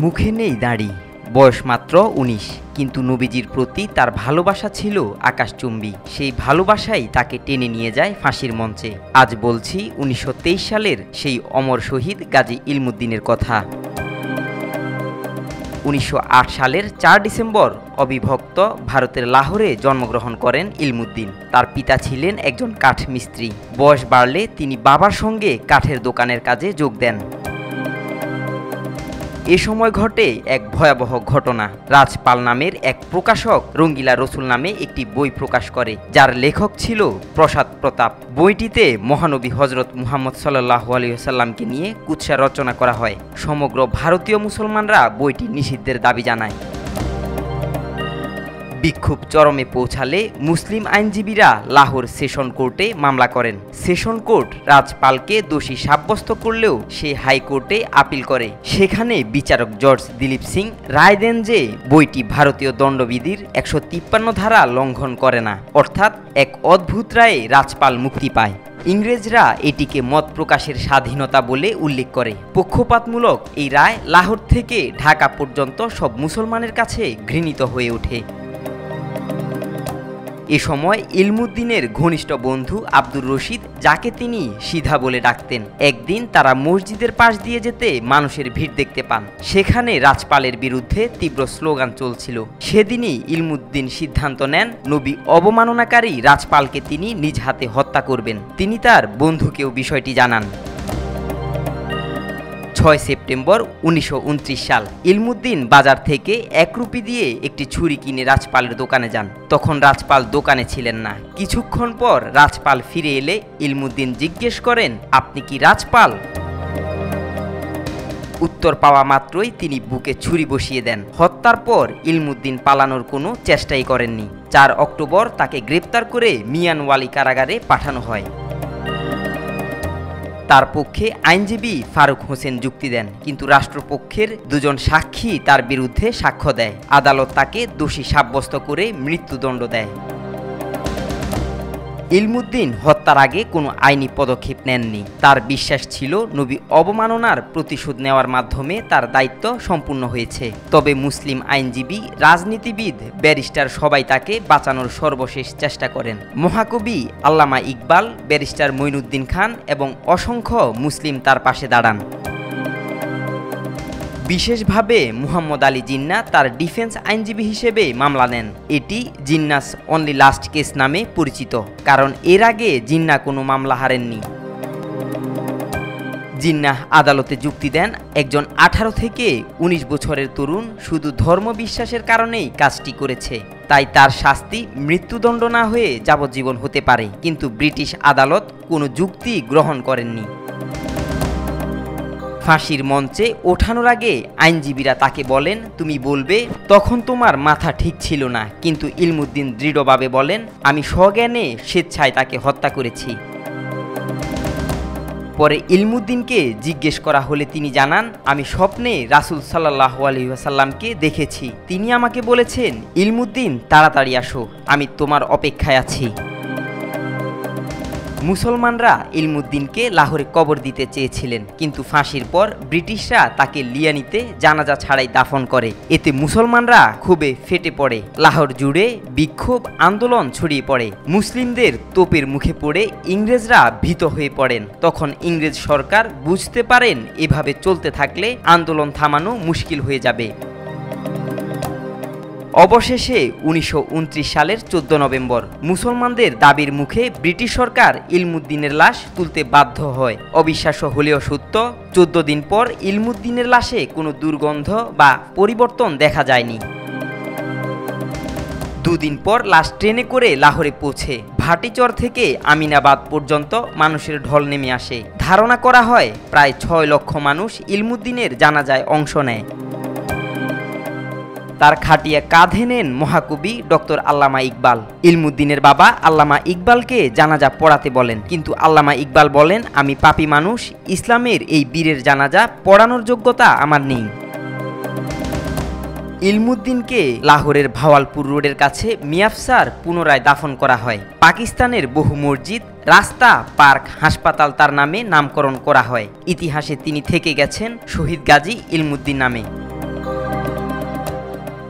মুখে নেই দাড়ি, বয়স মাত্র ১৯, কিন্তু নবীজির প্রতি তার ভালোবাসা ছিল আকাশচুম্বী। সেই ভালোবাসাই তাকে টেনে নিয়ে যায় ফাঁসির মঞ্চে। আজ বলছি ১৯২৩ সালের সেই অমর শহীদ গাজী ইলমুদ্দিনের কথা। ১৯০৮ সালের ৪ ডিসেম্বর অবিভক্ত ভারতের লাহোরে জন্মগ্রহণ করেন ইলমুদ্দিন। তার পিতা ছিলেন একজন কাঠ মিস্ত্রি। বয়স বাড়লে তিনি বাবার সঙ্গে কাঠের দোকানের কাজে যোগ দেন। এ সময় ঘটে এক ভয়াবহ ঘটনা। রাজপাল নামের এক প্রকাশক রঙ্গিলা রসুল নামে একটি বই প্রকাশ করে, যার লেখক ছিল প্রসাদ প্রতাপ। বইটিতে মহানবী হজরত মুহাম্মদ সাল্লাল্লাহু আলাইহি ওয়াসাল্লামকে নিয়ে কুৎসা রচনা করা হয়। সমগ্র ভারতীয় মুসলমানরা বইটি নিষিদ্ধের দাবি জানায়। বিক্ষোভ চরমে পৌঁছালে মুসলিম আইনজীবীরা লাহোর সেশন কোর্টে মামলা করেন। সেশন কোর্ট রাজপালকে দোষী সাব্যস্ত করলেও সে হাইকোর্টে আপিল করে। সেখানে বিচারক জর্জ দিলীপ সিং রায় দেন যে বইটি ভারতীয় দণ্ডবিধির ১৫৩ ধারা লঙ্ঘন করে না, অর্থাৎ এক অদ্ভুত রায়ে রাজপাল মুক্তি পায়। ইংরেজরা এটিকে মত প্রকাশের স্বাধীনতা বলে উল্লেখ করে। পক্ষপাতমূলক এই রায় লাহোর থেকে ঢাকা পর্যন্ত সব মুসলমানের কাছে ঘৃণিত হয়ে ওঠে। এ সময় ইলমুদ্দিনের ঘনিষ্ঠ বন্ধু আব্দুর রশিদ, যাকে তিনি সিধা বলে ডাকতেন, একদিন তারা মসজিদের পাশ দিয়ে যেতে মানুষের ভিড় দেখতে পান। সেখানে রাজপালের বিরুদ্ধে তীব্র স্লোগান চলছিল। সেদিনই ইলমুদ্দিন সিদ্ধান্ত নেন নবী অবমাননাকারী রাজপালকে তিনি নিজ হাতে হত্যা করবেন। তিনি তার বন্ধুকেও বিষয়টি জানান। ৬ সেপ্টেম্বর ১৯২৯ সাল ইলমুদ্দিন বাজার থেকে ১ রুপি দিয়ে একটি ছুরি কিনে রাজপালের দোকানে যান। তখন রাজপাল দোকানে ছিলেন না। কিছুক্ষণ পর রাজপাল ফিরে এলে ইলমুদ্দিন জিজ্ঞেস করেন, আপনি কি রাজপাল? উত্তর পাওয়া মাত্রই তিনি বুকে ছুরি বসিয়ে দেন। হত্যার পর ইলমুদ্দিন পালানোর কোনো চেষ্টাই করেননি। ৪ অক্টোবর তাকে গ্রেপ্তার করে মিয়ানওয়ালি কারাগারে পাঠানো হয়। তার পক্ষে আইনজীবী ফারুক হোসেন যুক্তি দেন, কিন্তু রাষ্ট্রপক্ষের ২ জন সাক্ষী তার বিরুদ্ধে সাক্ষ্য দেয়। আদালত তাকে দোষী সাব্যস্ত করে মৃত্যুদণ্ড দেয়। ইলমুদ্দিন হত্যার আগে কোনো আইনি পদক্ষেপ নেননি। তার বিশ্বাস ছিল নবী অবমাননার প্রতিশোধ নেওয়ার মাধ্যমে তার দায়িত্ব সম্পূর্ণ হয়েছে। তবে মুসলিম আইনজীবী, রাজনীতিবিদ, ব্যারিস্টার সবাই তাকে বাঁচানোর সর্বশেষ চেষ্টা করেন। মহাকবি আল্লামা ইকবাল, ব্যারিস্টার মঈনুদ্দিন খান এবং অসংখ্য মুসলিম তার পাশে দাঁড়ান। বিশেষভাবে মুহাম্মদ আলী জিন্নাহ তার ডিফেন্স আইনজীবী হিসেবে মামলা নেন। এটি জিন্নাহস অনলি লাস্ট কেস নামে পরিচিত, কারণ এর আগে জিন্নাহ কোনো মামলা হারেননি। জিন্নাহ আদালতে যুক্তি দেন, একজন ১৮ থেকে ১৯ বছরের তরুণ শুধু ধর্মবিশ্বাসের কারণেই কাজটি করেছে, তাই তার শাস্তি মৃত্যুদণ্ড না হয়ে যাবজ্জীবন হতে পারে। কিন্তু ব্রিটিশ আদালত কোনো যুক্তি গ্রহণ করেননি। ফাঁসির মঞ্চে ওঠানোর আগে আইনজীবীরা তাকে বলেন, তুমি বলবে তখন তোমার মাথা ঠিক ছিল না, কিন্তু ইলমুদ্দিন দৃঢ়ভাবে বলেন, আমি সজ্ঞানে স্বেচ্ছায় তাকে হত্যা করেছি। পরে ইলমুদ্দিনকে জিজ্ঞেস করা হলে তিনি জানান, আমি স্বপ্নে রাসূল সাল্লাল্লাহু আলাইহি ওয়াসাল্লামকে দেখেছি। তিনি আমাকে বলেছেন, ইলমুদ্দিন তাড়াতাড়ি আসো, আমি তোমার অপেক্ষায় আছি। মুসলমানরা ইলমুদ্দিনকে লাহোরে কবর দিতে চেয়েছিলেন, কিন্তু ফাঁসির পর ব্রিটিশরা তাকে লিয়ানিতে জানাজা ছাড়াই দাফন করে। এতে মুসলমানরা ক্ষোভে ফেটে পড়ে। লাহোর জুড়ে বিক্ষোভ আন্দোলন ছড়িয়ে পড়ে। মুসলিমদের তোপের মুখে পড়ে ইংরেজরা ভীত হয়ে পড়েন। তখন ইংরেজ সরকার বুঝতে পারেন এভাবে চলতে থাকলে আন্দোলন থামানো মুশকিল হয়ে যাবে। অবশেষে ১৯২৯ সালের ১৪ নভেম্বর মুসলমানদের দাবির মুখে ব্রিটিশ সরকার ইলমুদ্দিনের লাশ তুলতে বাধ্য হয়। অবিশ্বাস্য হলেও সত্য, ১৪ দিন পর ইলমুদ্দিনের লাশে কোনো দুর্গন্ধ বা পরিবর্তন দেখা যায়নি। ২ দিন পর লাশ ট্রেনে করে লাহোরে পৌঁছে ভাটিচর থেকে আমিনাবাদ পর্যন্ত মানুষের ঢল নেমে আসে। ধারণা করা হয় প্রায় ৬ লক্ষ মানুষ ইলমুদ্দিনের জানাজায় অংশ নেয়। তার খাটিয়া কাঁধে নেন মহাকবি ডক্টর আল্লামা ইকবাল। ইলমুদ্দিনের বাবা আল্লামা ইকবালকে জানাজা পড়াতে বলেন, কিন্তু আল্লামা ইকবাল বলেন, আমি পাপী মানুষ, ইসলামের এই বীরের জানাজা পড়ানোর যোগ্যতা আমার নেই। ইলমুদ্দিনকে লাহোরের ভাওয়ালপুর রোডের কাছে মিয়াফসার পুনরায় দাফন করা হয়। পাকিস্তানের বহু মসজিদ, রাস্তা, পার্ক, হাসপাতাল তার নামে নামকরণ করা হয়। ইতিহাসে তিনি থেকে গেছেন শহীদ গাজী ইলমুদ্দিন নামে।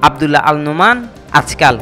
আব্দুল্লাহ আল নোমান, আজকাল।